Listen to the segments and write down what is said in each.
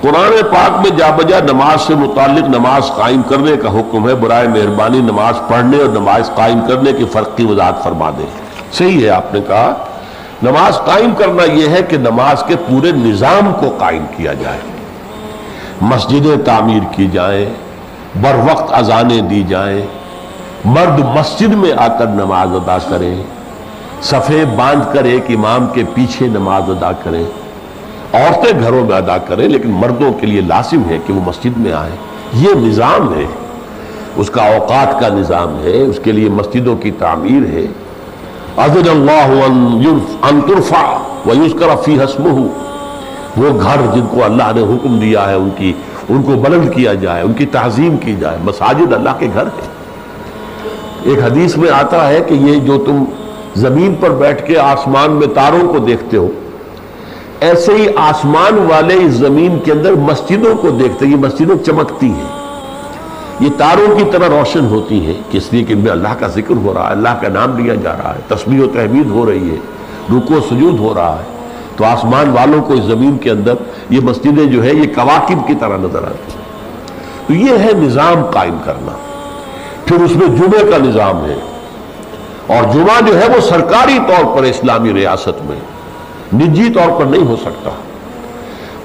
قرآن پاک میں جا بجا نماز سے متعلق نماز قائم کرنے کا حکم ہے، برائے مہربانی نماز پڑھنے اور نماز قائم کرنے کی فرق کی وضاحت فرما دیں۔ صحیح ہے آپ نے کہا، نماز قائم کرنا یہ ہے کہ نماز کے پورے نظام کو قائم کیا جائے، مسجدیں تعمیر کی جائیں، بر وقت اذانیں دی جائیں، مرد مسجد میں آ کر نماز ادا کریں، صفیں باندھ کر ایک امام کے پیچھے نماز ادا کریں، عورتیں گھروں میں ادا کریں لیکن مردوں کے لیے لازم ہے کہ وہ مسجد میں آئیں۔ یہ نظام ہے، اس کا اوقات کا نظام ہے، اس کے لیے مسجدوں کی تعمیر ہے۔ اذن اللہ ان ترفع ویذکر فیہا اسمہ، وہ گھر جن کو اللہ نے حکم دیا ہے ان کو بلند کیا جائے، ان کی تعظیم کی جائے۔ مساجد اللہ کے گھر ہے۔ ایک حدیث میں آتا ہے کہ یہ جو تم زمین پر بیٹھ کے آسمان میں تاروں کو دیکھتے ہو، ایسے ہی آسمان والے اس زمین کے اندر مسجدوں کو دیکھتے ہیں۔ یہ مسجدیں چمکتی ہیں، یہ تاروں کی طرح روشن ہوتی ہیں، اس لیے کہ ان میں اللہ کا ذکر ہو رہا ہے، اللہ کا نام لیا جا رہا ہے، تسبیح و تحمید ہو رہی ہے، رکوع و سجود ہو رہا ہے۔ تو آسمان والوں کو اس زمین کے اندر یہ مسجدیں جو ہے یہ کواکب کی طرح نظر آتی ہیں۔ تو یہ ہے نظام قائم کرنا۔ پھر اس میں جمعے کا نظام ہے، اور جمعہ جو ہے وہ سرکاری طور پر اسلامی ریاست میں، نجی طور پر نہیں ہو سکتا۔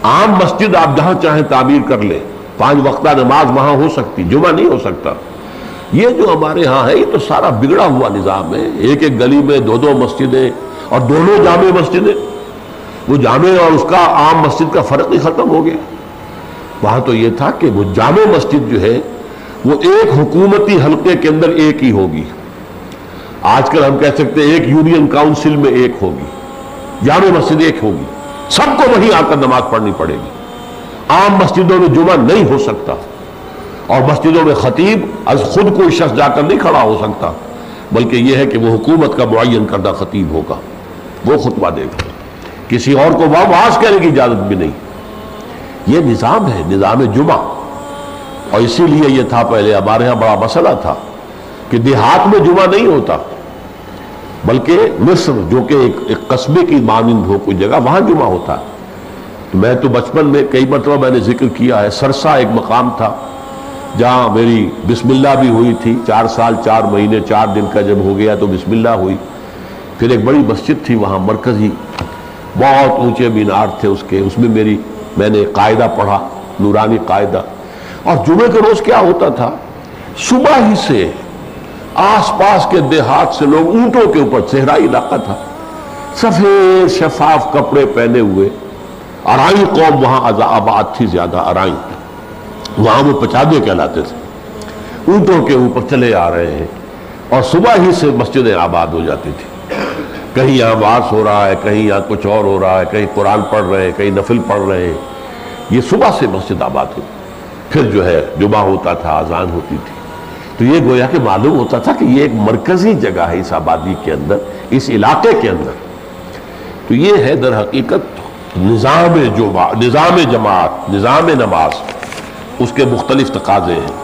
عام مسجد آپ جہاں چاہیں تعمیر کر لیں، 5 وقتہ نماز وہاں ہو سکتی، جمعہ نہیں ہو سکتا۔ یہ جو ہمارے ہاں ہے یہ تو سارا بگڑا ہوا نظام ہے، ایک ایک گلی میں 2 مسجدیں اور دونوں جامع مسجدیں۔ وہ جامع اور اس کا عام مسجد کا فرق ہی ختم ہو گیا۔ وہاں تو یہ تھا کہ وہ جامع مسجد جو ہے وہ ایک حکومتی حلقے کے اندر ایک ہی ہوگی۔ آج کل ہم کہہ سکتے ہیں ایک یونین کاؤنسل میں ایک ہوگی، جامع مسجد ایک ہوگی، سب کو وہیں آ کر نماز پڑھنی پڑے گی۔ عام مسجدوں میں جمعہ نہیں ہو سکتا، اور مسجدوں میں خطیب از خود کوئی شخص جا کر نہیں کھڑا ہو سکتا، بلکہ یہ ہے کہ وہ حکومت کا معین کردہ خطیب ہوگا، وہ خطبہ دے گا، کسی اور کو واعظ کہنے کی اجازت بھی نہیں۔ یہ نظام ہے، نظام جمعہ۔ اور اسی لیے یہ تھا پہلے ہمارے ہاں بڑا مسئلہ تھا کہ دیہات میں جمعہ نہیں ہوتا، بلکہ مصر جو کہ ایک قصبے کی مانند ہو کوئی جگہ، وہاں جمعہ ہوتا ہے۔ تو میں تو بچپن میں کئی مرتبہ میں نے ذکر کیا ہے، سرسا ایک مقام تھا جہاں میری بسم اللہ بھی ہوئی تھی، 4 سال 4 مہینے 4 دن کا جب ہو گیا تو بسم اللہ ہوئی۔ پھر ایک بڑی مسجد تھی وہاں مرکزی، بہت اونچے مینار تھے اس میں میں نے قاعدہ پڑھا، نورانی قاعدہ۔ اور جمعے کے روز کیا ہوتا تھا، صبح ہی سے آس پاس کے دیہات سے لوگ اونٹوں کے اوپر، صحرائی علاقہ تھا، سفید شفاف کپڑے پہنے ہوئے، ارائی قوم وہاں آباد تھی زیادہ، ارائی، وہاں وہ پچادے کہلاتے تھے، اونٹوں کے اوپر چلے آ رہے ہیں، اور صبح ہی سے مسجدیں آباد ہو جاتی تھی۔ کہیں یہاں واعظ ہو رہا ہے، کہیں یہاں کچھ اور ہو رہا ہے، کہیں قرآن پڑھ رہے ہیں، کہیں نفل پڑھ رہے ہیں، یہ صبح سے مسجد آباد ہوئی۔ پھر جو ہے جمعہ ہوتا تھا، اذان ہوتی تھی۔ تو یہ گویا کہ معلوم ہوتا تھا کہ یہ ایک مرکزی جگہ ہے اس آبادی کے اندر، اس علاقے کے اندر۔ تو یہ ہے در حقیقت نظام جماعت، نظام نماز، اس کے مختلف تقاضے ہیں۔